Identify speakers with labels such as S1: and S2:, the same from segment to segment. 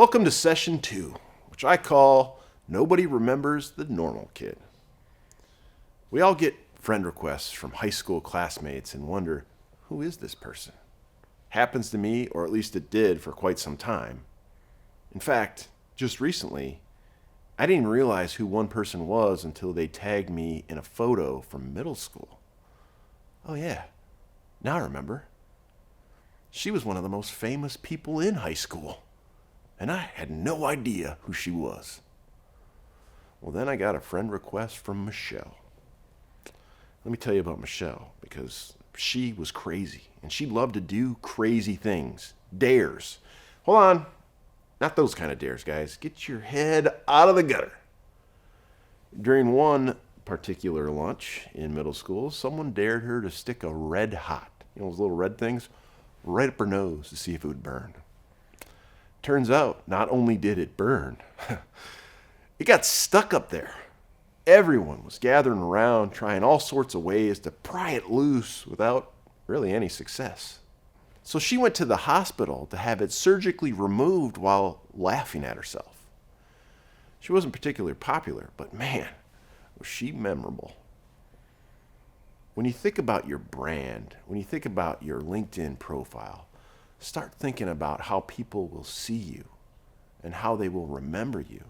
S1: Welcome to session 2, which I call Nobody Remembers the Normal Kid. We all get friend requests from high school classmates and wonder, who is this person? Happens to me, or at least it did for quite some time. In fact, just recently, I didn't even realize who one person was until they tagged me in a photo from middle school. Oh yeah, now I remember. She was one of the most famous people in high school, and I had no idea who she was. Well, then I got a friend request from Michelle. Let me tell you about Michelle, because she was crazy, and she loved to do crazy things. Dares. Hold on. Not those kind of dares, guys. Get your head out of the gutter. During one particular lunch in middle school, someone dared her to stick a red hot, those little red things, right up her nose to see if it would burn. Turns out, not only did it burn, it got stuck up there. Everyone was gathering around, trying all sorts of ways to pry it loose without really any success. So she went to the hospital to have it surgically removed while laughing at herself. She wasn't particularly popular, but man, was she memorable. When you think about your brand, when you think about your LinkedIn profile, start thinking about how people will see you and how they will remember you,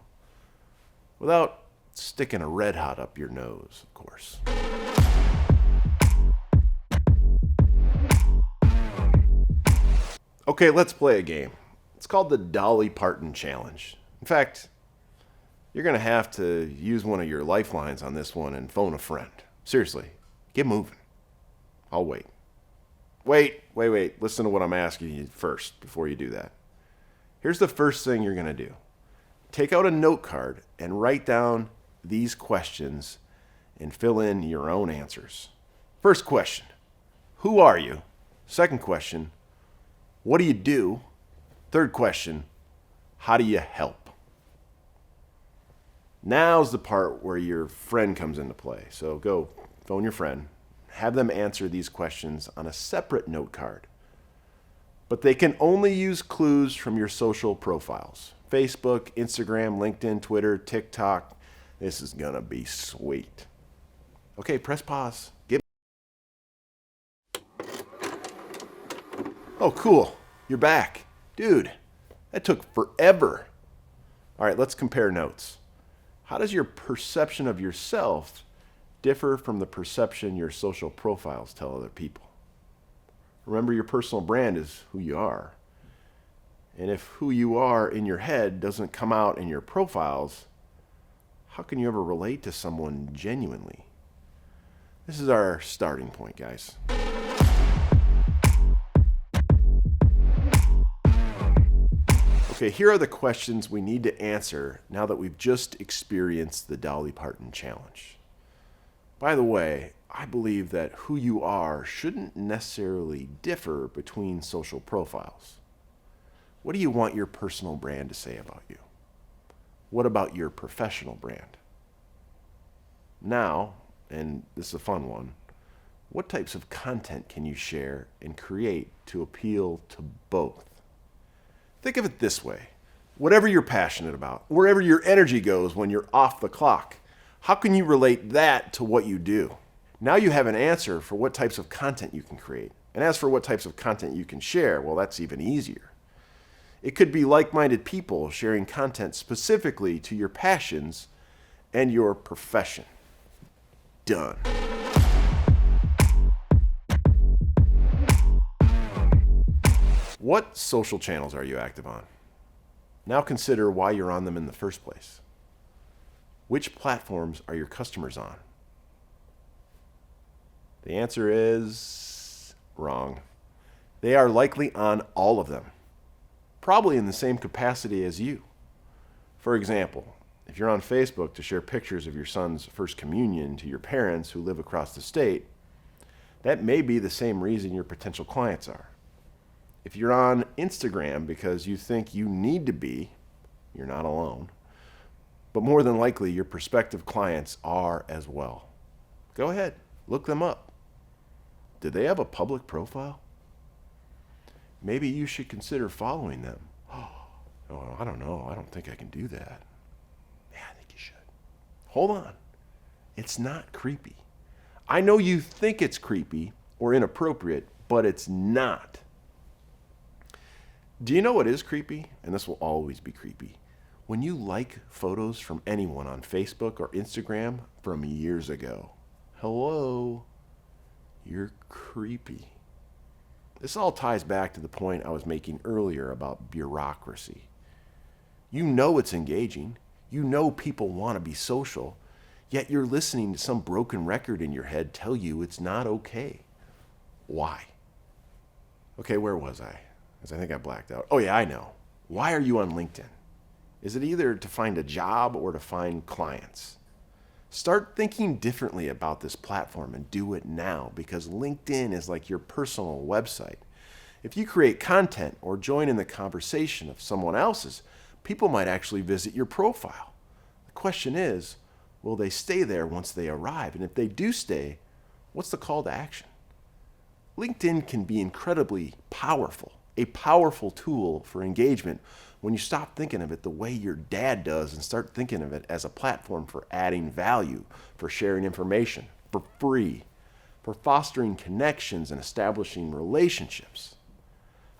S1: without sticking a red hot up your nose, of course. Okay, let's play a game. It's called the Dolly Parton Challenge. In fact, you're going to have to use one of your lifelines on this one and phone a friend. Seriously, get moving. I'll wait. Wait. Listen to what I'm asking you first before you do that. Here's the first thing you're going to do. Take out a note card and write down these questions and fill in your own answers. First question, who are you? Second question, what do you do? Third question, how do you help? Now's the part where your friend comes into play. So go phone your friend. Have them answer these questions on a separate note card. But they can only use clues from your social profiles. Facebook, Instagram, LinkedIn, Twitter, TikTok. This is gonna be sweet. Okay, press pause. Oh, cool. You're back. Dude, that took forever. All right, let's compare notes. How does your perception of yourself differ from the perception your social profiles tell other people? Remember, your personal brand is who you are. And if who you are in your head doesn't come out in your profiles, how can you ever relate to someone genuinely? This is our starting point, guys. Okay, here are the questions we need to answer now that we've just experienced the Dolly Parton Challenge. By the way, I believe that who you are shouldn't necessarily differ between social profiles. What do you want your personal brand to say about you? What about your professional brand? Now, and this is a fun one, what types of content can you share and create to appeal to both? Think of it this way. Whatever you're passionate about, wherever your energy goes when you're off the clock, how can you relate that to what you do? Now you have an answer for what types of content you can create. And as for what types of content you can share, well, that's even easier. It could be like-minded people sharing content specifically to your passions and your profession. Done. What social channels are you active on? Now consider why you're on them in the first place. Which platforms are your customers on? The answer is wrong. They are likely on all of them, probably in the same capacity as you. For example, if you're on Facebook to share pictures of your son's first communion to your parents who live across the state, that may be the same reason your potential clients are. If you're on Instagram because you think you need to be, you're not alone. But more than likely, your prospective clients are as well. Go ahead, look them up. Do they have a public profile? Maybe you should consider following them. Oh, I don't know. I don't think I can do that. Yeah, I think you should. Hold on. It's not creepy. I know you think it's creepy or inappropriate, but it's not. Do you know what is creepy? And this will always be creepy. When you like photos from anyone on Facebook or Instagram from years ago. Hello? You're creepy. This all ties back to the point I was making earlier about bureaucracy. You know it's engaging. You know people want to be social. Yet you're listening to some broken record in your head tell you it's not okay. Why? Okay, where was I? Because I think I blacked out. Oh yeah, I know. Why are you on LinkedIn? Is it either to find a job or to find clients? Start thinking differently about this platform and do it now, because LinkedIn is like your personal website. If you create content or join in the conversation of someone else's, people might actually visit your profile. The question is, will they stay there once they arrive? And if they do stay, what's the call to action? LinkedIn can be incredibly powerful, a powerful tool for engagement when you stop thinking of it the way your dad does and start thinking of it as a platform for adding value, for sharing information, for free, for fostering connections and establishing relationships.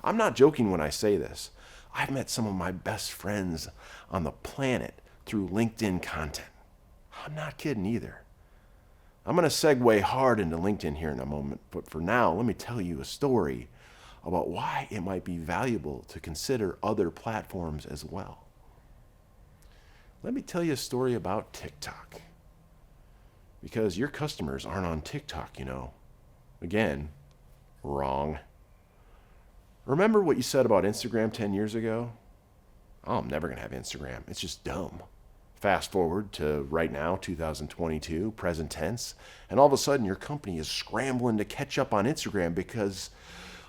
S1: I'm not joking when I say this. I've met some of my best friends on the planet through LinkedIn content. I'm not kidding either. I'm going to segue hard into LinkedIn here in a moment, but for now, let me tell you a story about why it might be valuable to consider other platforms as well. Let me tell you a story about TikTok. Because your customers aren't on TikTok, you know. Again, wrong. Remember what you said about Instagram 10 years ago? Oh, I'm never going to have Instagram. It's just dumb. Fast forward to right now, 2022, present tense, and all of a sudden your company is scrambling to catch up on Instagram because,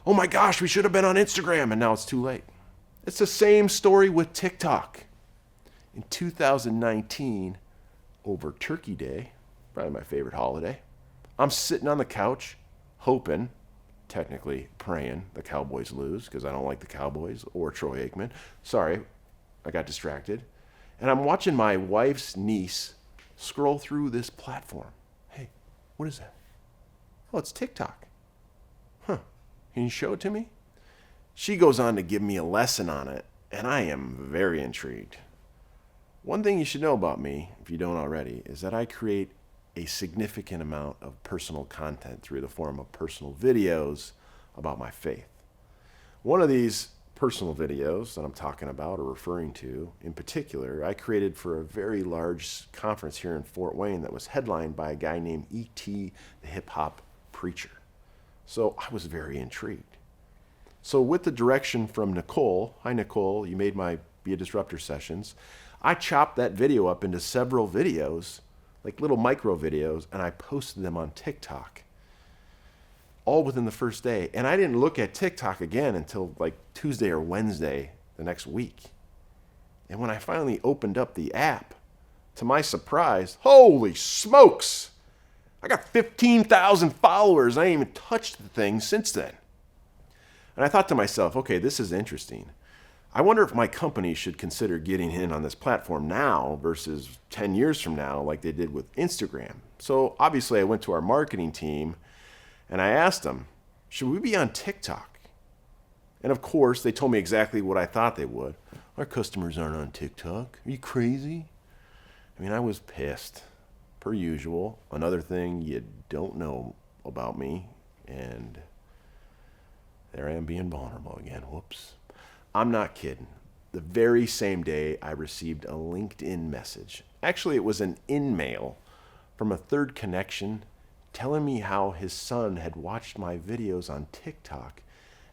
S1: oh my gosh, we should have been on Instagram, and now it's too late. It's the same story with TikTok. In 2019, over Turkey Day, probably my favorite holiday, I'm sitting on the couch hoping, technically praying, the Cowboys lose because I don't like the Cowboys or Troy Aikman. Sorry, I got distracted. And I'm watching my wife's niece scroll through this platform. Hey, what is that? Oh, it's TikTok. Huh. Can you show it to me? She goes on to give me a lesson on it, and I am very intrigued. One thing you should know about me, if you don't already, is that I create a significant amount of personal content through the form of personal videos about my faith. One of these personal videos that I'm talking about or referring to in particular, I created for a very large conference here in Fort Wayne that was headlined by a guy named E.T. the Hip Hop Preacher. So I was very intrigued. So with the direction from Nicole, hi Nicole, you made my BeaDisruptur sessions, I chopped that video up into several videos, like little micro videos, and I posted them on TikTok. All within the first day. And I didn't look at TikTok again until like Tuesday or Wednesday the next week. And when I finally opened up the app, to my surprise, holy smokes! I got 15,000 followers. I ain't even touched the thing since then. And I thought to myself, okay, this is interesting. I wonder if my company should consider getting in on this platform now versus 10 years from now like they did with Instagram. So obviously I went to our marketing team and I asked them, should we be on TikTok? And of course, they told me exactly what I thought they would. Our customers aren't on TikTok. Are you crazy? I mean, I was pissed, per usual. Another thing you don't know about me, and there I am being vulnerable again. Whoops. I'm not kidding. The very same day, I received a LinkedIn message. Actually, it was an in-mail from a third connection telling me how his son had watched my videos on TikTok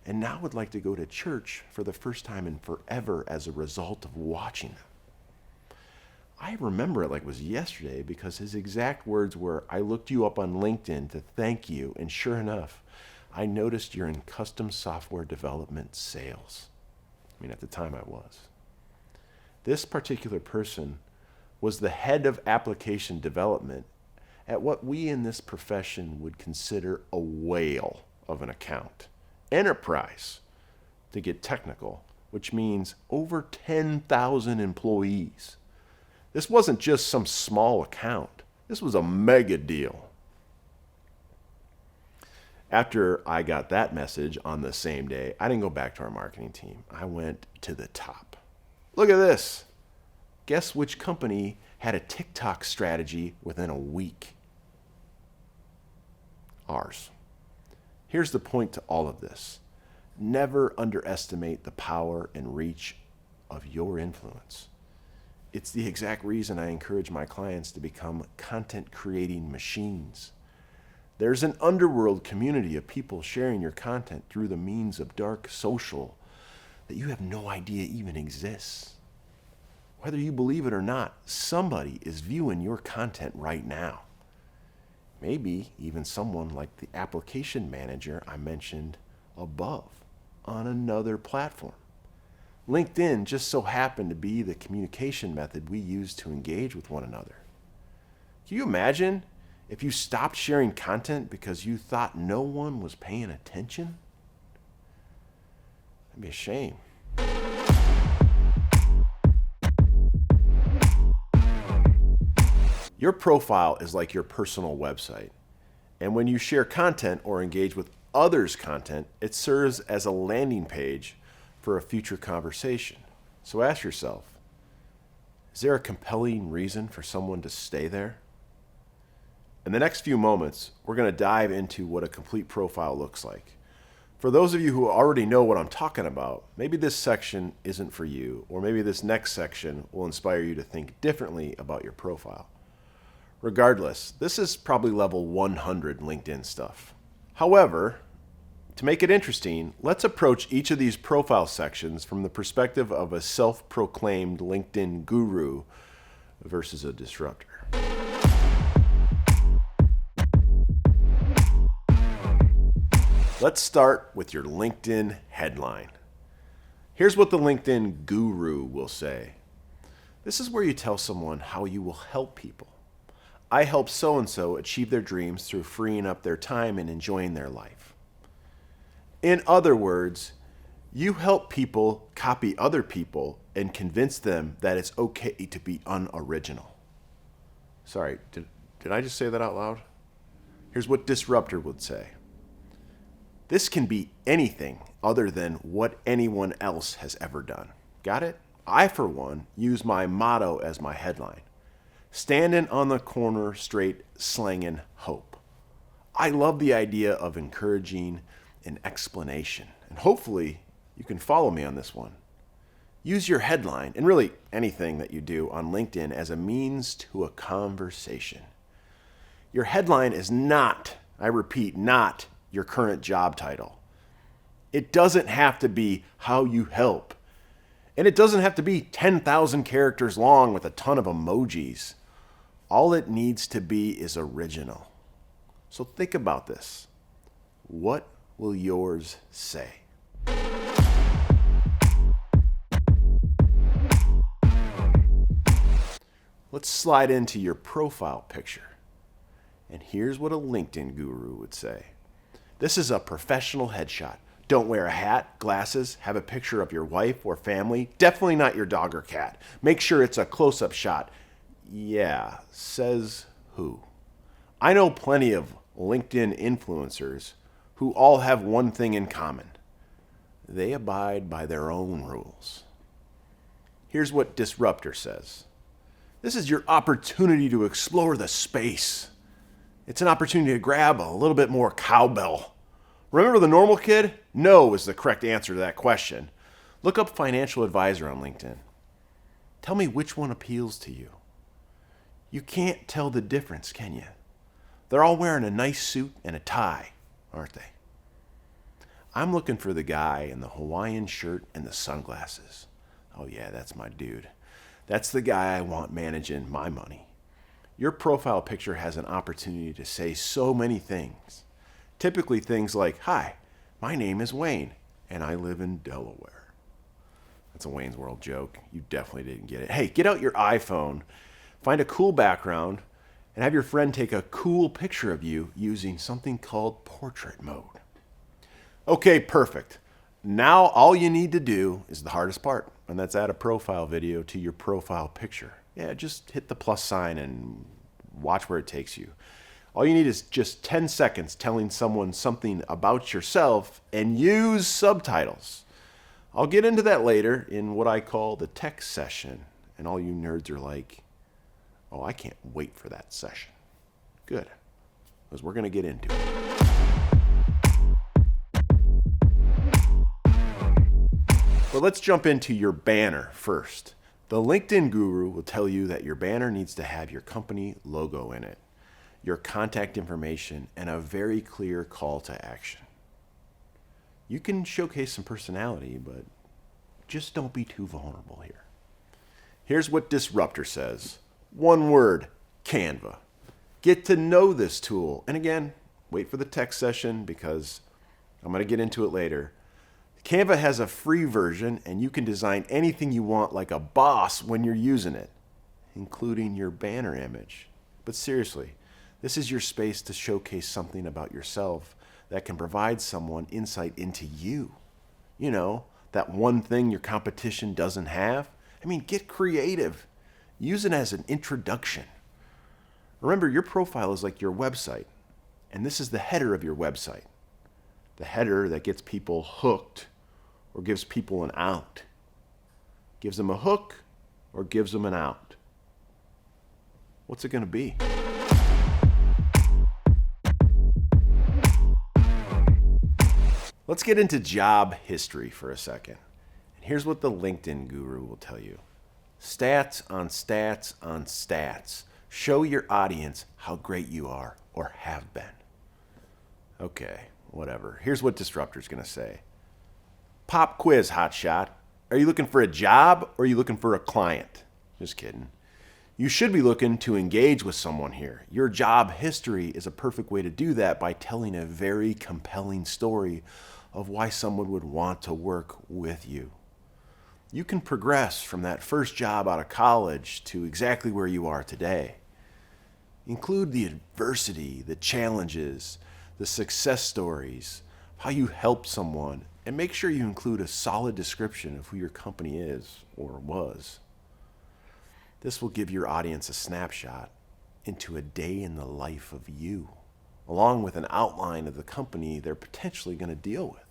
S1: and now would like to go to church for the first time in forever as a result of watching them. I remember it like it was yesterday because his exact words were, I looked you up on LinkedIn to thank you, and sure enough, I noticed you're in custom software development sales. I mean, at the time I was. This particular person was the head of application development at what we in this profession would consider a whale of an account. Enterprise, to get technical, which means over 10,000 employees. This wasn't just some small account. This was a mega deal. After I got that message on the same day, I didn't go back to our marketing team. I went to the top. Look at this. Guess which company had a TikTok strategy within a week? Ours. Here's the point to all of this. Never underestimate the power and reach of your influence. It's the exact reason I encourage my clients to become content creating machines. There's an underworld community of people sharing your content through the means of dark social that you have no idea even exists. Whether you believe it or not, somebody is viewing your content right now. Maybe even someone like the application manager I mentioned above on another platform. LinkedIn just so happened to be the communication method we use to engage with one another. Can you imagine if you stopped sharing content because you thought no one was paying attention? That'd be a shame. Your profile is like your personal website. And when you share content or engage with others' content, it serves as a landing page for a future conversation. So ask yourself, is there a compelling reason for someone to stay there? In the next few moments, we're going to dive into what a complete profile looks like. For those of you who already know what I'm talking about, maybe this section isn't for you, or maybe this next section will inspire you to think differently about your profile. Regardless, this is probably level 100 LinkedIn stuff. However, to make it interesting, let's approach each of these profile sections from the perspective of a self-proclaimed LinkedIn guru versus a disruptor. Let's start with your LinkedIn headline. Here's what the LinkedIn guru will say. This is where you tell someone how you will help people. I help so-and-so achieve their dreams through freeing up their time and enjoying their life. In other words, you help people copy other people and convince them that it's okay to be unoriginal. Sorry, did I just say that out loud? Here's what Disruptor would say. This can be anything other than what anyone else has ever done. Got it? I, for one, use my motto as my headline. Standing on the corner straight, slanging hope. I love the idea of encouraging an explanation, and hopefully you can follow me on this one. Use your headline, and really anything that you do on LinkedIn, as a means to a conversation. Your headline is not, I repeat, not your current job title. It doesn't have to be how you help. And it doesn't have to be 10,000 characters long with a ton of emojis. All it needs to be is original. So think about this. What will yours say? Let's slide into your profile picture. And here's what a LinkedIn guru would say. This is a professional headshot. Don't wear a hat, glasses, have a picture of your wife or family. Definitely not your dog or cat. Make sure it's a close-up shot. Yeah, says who? I know plenty of LinkedIn influencers who all have one thing in common. They abide by their own rules. Here's what Disruptor says. This is your opportunity to explore the space. It's an opportunity to grab a little bit more cowbell. Remember the normal kid? No is the correct answer to that question. Look up financial advisor on LinkedIn. Tell me which one appeals to you. You can't tell the difference, can you? They're all wearing a nice suit and a tie, aren't they? I'm looking for the guy in the Hawaiian shirt and the sunglasses. Oh yeah, that's my dude. That's the guy I want managing my money. Your profile picture has an opportunity to say so many things. Typically things like, hi, my name is Wayne, and I live in Delaware. That's a Wayne's World joke. You definitely didn't get it. Hey, get out your iPhone, find a cool background, and have your friend take a cool picture of you using something called portrait mode. Okay, perfect. Now all you need to do is the hardest part, and that's add a profile video to your profile picture. Yeah, just hit the plus sign and watch where it takes you. All you need is just 10 seconds telling someone something about yourself and use subtitles. I'll get into that later in what I call the tech session, and all you nerds are like, oh, I can't wait for that session. Good, because we're going to get into it. But let's jump into your banner first. The LinkedIn guru will tell you that your banner needs to have your company logo in it, your contact information, and a very clear call to action. You can showcase some personality, but just don't be too vulnerable here. Here's what Disruptor says. One word, Canva. Get to know this tool. And again, wait for the tech session because I'm going to get into it later. Canva has a free version, and you can design anything you want like a boss when you're using it, including your banner image. But seriously, this is your space to showcase something about yourself that can provide someone insight into you. You know, that one thing your competition doesn't have. I mean, get creative. Use it as an introduction. Remember, your profile is like your website, and this is the header of your website. The header that gets people hooked or gives people an out. Gives them a hook or gives them an out. What's it going to be? Let's get into job history for a second. And here's what the LinkedIn guru will tell you. Stats on stats on stats. Show your audience how great you are or have been. Okay, whatever. Here's what Disruptor's going to say. Pop quiz, hotshot. Are you looking for a job or are you looking for a client? Just kidding. You should be looking to engage with someone here. Your job history is a perfect way to do that by telling a very compelling story of why someone would want to work with you. You can progress from that first job out of college to exactly where you are today. Include the adversity, the challenges, the success stories, how you helped someone, and make sure you include a solid description of who your company is or was. This will give your audience a snapshot into a day in the life of you, along with an outline of the company they're potentially going to deal with.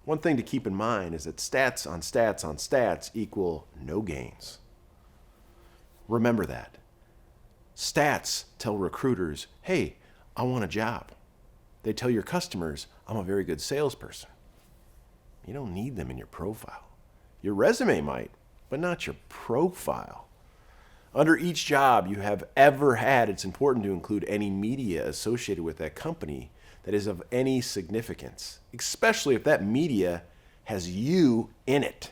S1: One thing to keep in mind is that stats on stats on stats equal no gains. Remember that. Stats tell recruiters, hey, I want a job. They tell your customers, I'm a very good salesperson. You don't need them in your profile. Your resume might, but not your profile. Under each job you have ever had, it's important to include any media associated with that company that is of any significance, especially if that media has you in it.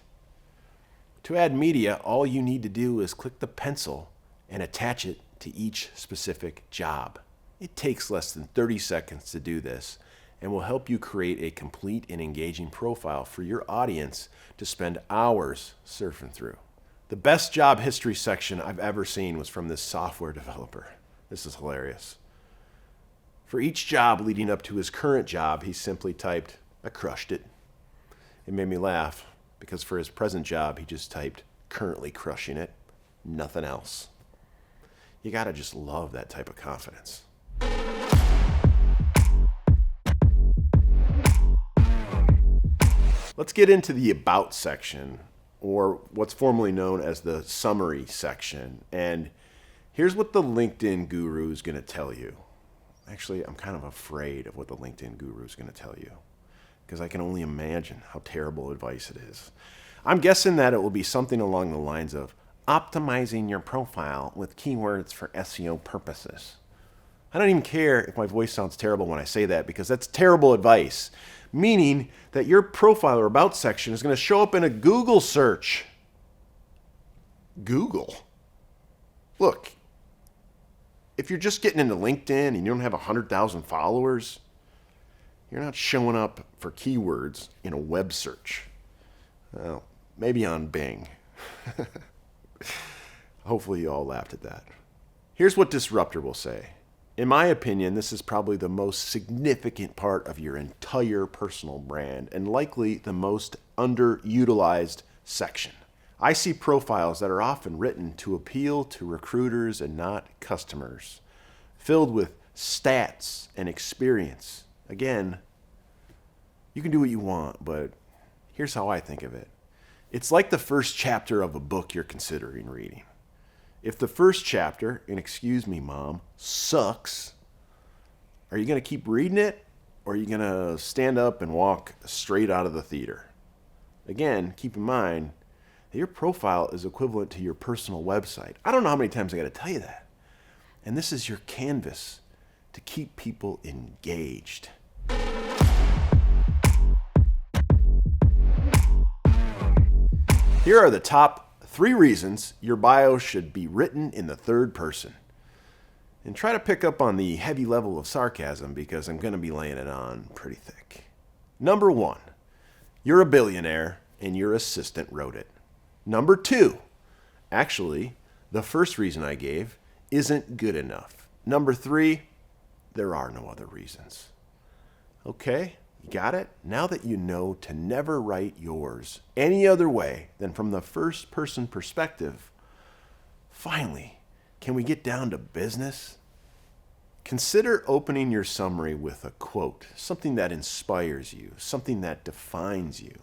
S1: To add media, all you need to do is click the pencil and attach it to each specific job. It takes less than 30 seconds to do this and will help you create a complete and engaging profile for your audience to spend hours surfing through. The best job history section I've ever seen was from this software developer. This is hilarious. For each job leading up to his current job, he simply typed, I crushed it. It made me laugh because for his present job, he just typed, currently crushing it, nothing else. You gotta just love that type of confidence. Let's get into the About section, or what's formerly known as the Summary section. And here's what the LinkedIn guru is going to tell you. Actually, I'm kind of afraid of what the LinkedIn guru is going to tell you because I can only imagine how terrible advice it is. I'm guessing that it will be something along the lines of optimizing your profile with keywords for SEO purposes. I don't even care if my voice sounds terrible when I say that because that's terrible advice, meaning that your profile or About section is going to show up in a Google search. Google? Look, if you're just getting into LinkedIn and you don't have 100,000 followers, you're not showing up for keywords in a web search. Well, maybe on Bing. Hopefully you all laughed at that. Here's what Disruptor will say. In my opinion, this is probably the most significant part of your entire personal brand and likely the most underutilized section. I see profiles that are often written to appeal to recruiters and not customers, filled with stats and experience. Again, you can do what you want, but here's how I think of it. It's like the first chapter of a book you're considering reading. If the first chapter, and excuse me, Mom, sucks, are you going to keep reading it, or are you going to stand up and walk straight out of the theater? Again, keep in mind that your profile is equivalent to your personal website. I don't know how many times I got to tell you that. And this is your canvas to keep people engaged. Here are the top 3 reasons your bio should be written in the third person. And try to pick up on the heavy level of sarcasm because I'm going to be laying it on pretty thick. Number 1, you're a billionaire and your assistant wrote it. Number 2, actually, the first reason I gave isn't good enough. Number 3, there are no other reasons. Okay, you got it? Now that you know to never write yours any other way than from the first person perspective, finally, can we get down to business? Consider opening your summary with a quote, something that inspires you, something that defines you.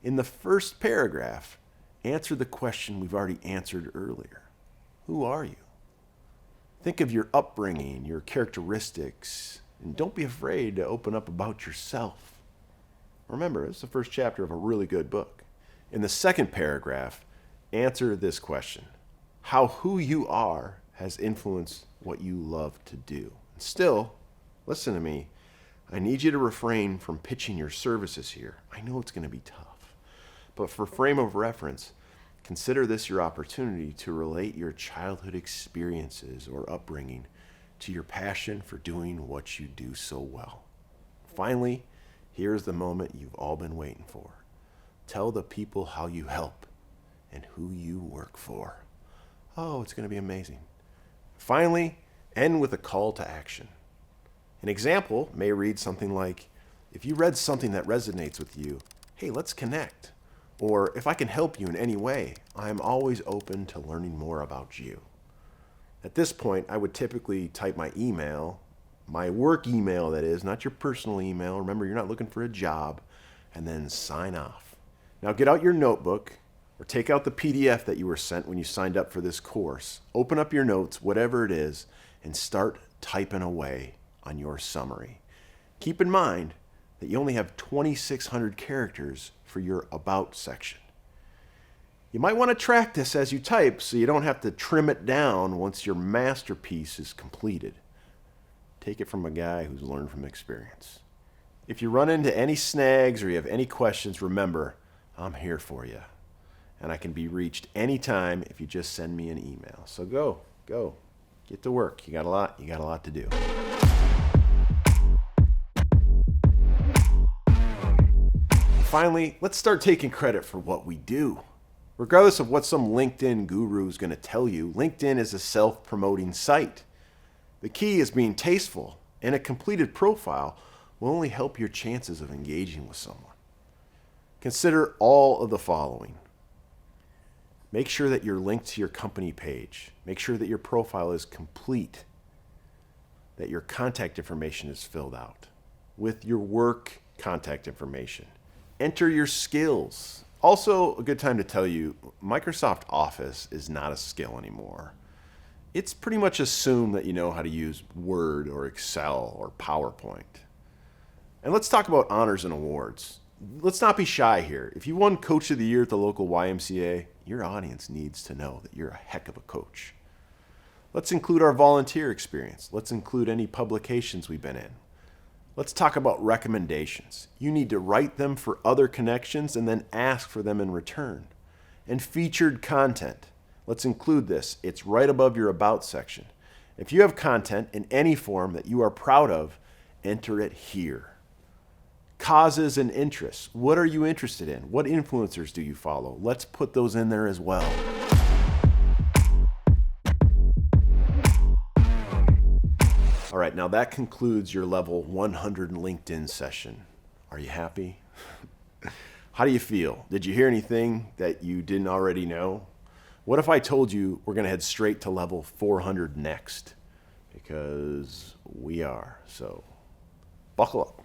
S1: In the first paragraph, answer the question we've already answered earlier. Who are you? Think of your upbringing, your characteristics, and don't be afraid to open up about yourself. Remember, it's the first chapter of a really good book. In the second paragraph, answer this question: how who you are has influenced what you love to do. And still, listen to me, I need you to refrain from pitching your services here. I know it's going to be tough, but for frame of reference, consider this your opportunity to relate your childhood experiences or upbringing to your passion for doing what you do so well. Finally, here's the moment you've all been waiting for. Tell the people how you help and who you work for. Oh, it's going to be amazing. Finally, end with a call to action. An example may read something like, if you read something that resonates with you, hey, let's connect. Or if I can help you in any way, I'm always open to learning more about you. At this point, I would typically type my email, my work email that is, not your personal email. Remember, you're not looking for a job, and then sign off. Now get out your notebook or take out the PDF that you were sent when you signed up for this course. Open up your notes, whatever it is, and start typing away on your summary. Keep in mind that you only have 2,600 characters for your About section. You might want to track this as you type so you don't have to trim it down once your masterpiece is completed. Take it from a guy who's learned from experience. If you run into any snags or you have any questions, remember, I'm here for you. And I can be reached anytime if you just send me an email. So go, get to work. You got a lot to do. Finally, let's start taking credit for what we do. Regardless of what some LinkedIn guru is going to tell you, LinkedIn is a self-promoting site. The key is being tasteful, and a completed profile will only help your chances of engaging with someone. Consider all of the following. Make sure that you're linked to your company page. Make sure that your profile is complete, that your contact information is filled out with your work contact information. Enter your skills. Also, a good time to tell you, Microsoft Office is not a skill anymore. It's pretty much assumed that you know how to use Word or Excel or PowerPoint. And let's talk about honors and awards. Let's not be shy here. If you won Coach of the Year at the local YMCA, your audience needs to know that you're a heck of a coach. Let's include our volunteer experience. Let's include any publications we've been in. Let's talk about recommendations. You need to write them for other connections and then ask for them in return. And featured content. Let's include this. It's right above your About section. If you have content in any form that you are proud of, enter it here. Causes and interests. What are you interested in? What influencers do you follow? Let's put those in there as well. now that concludes your level 100 LinkedIn session. Are you happy? How do you feel? Did you hear anything that you didn't already know? What if I told you we're going to head straight to level 400 next? Because we are. So buckle up.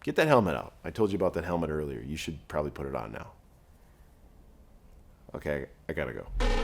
S1: Get that helmet out. I told you about that helmet earlier. You should probably put it on now. Okay, I gotta go.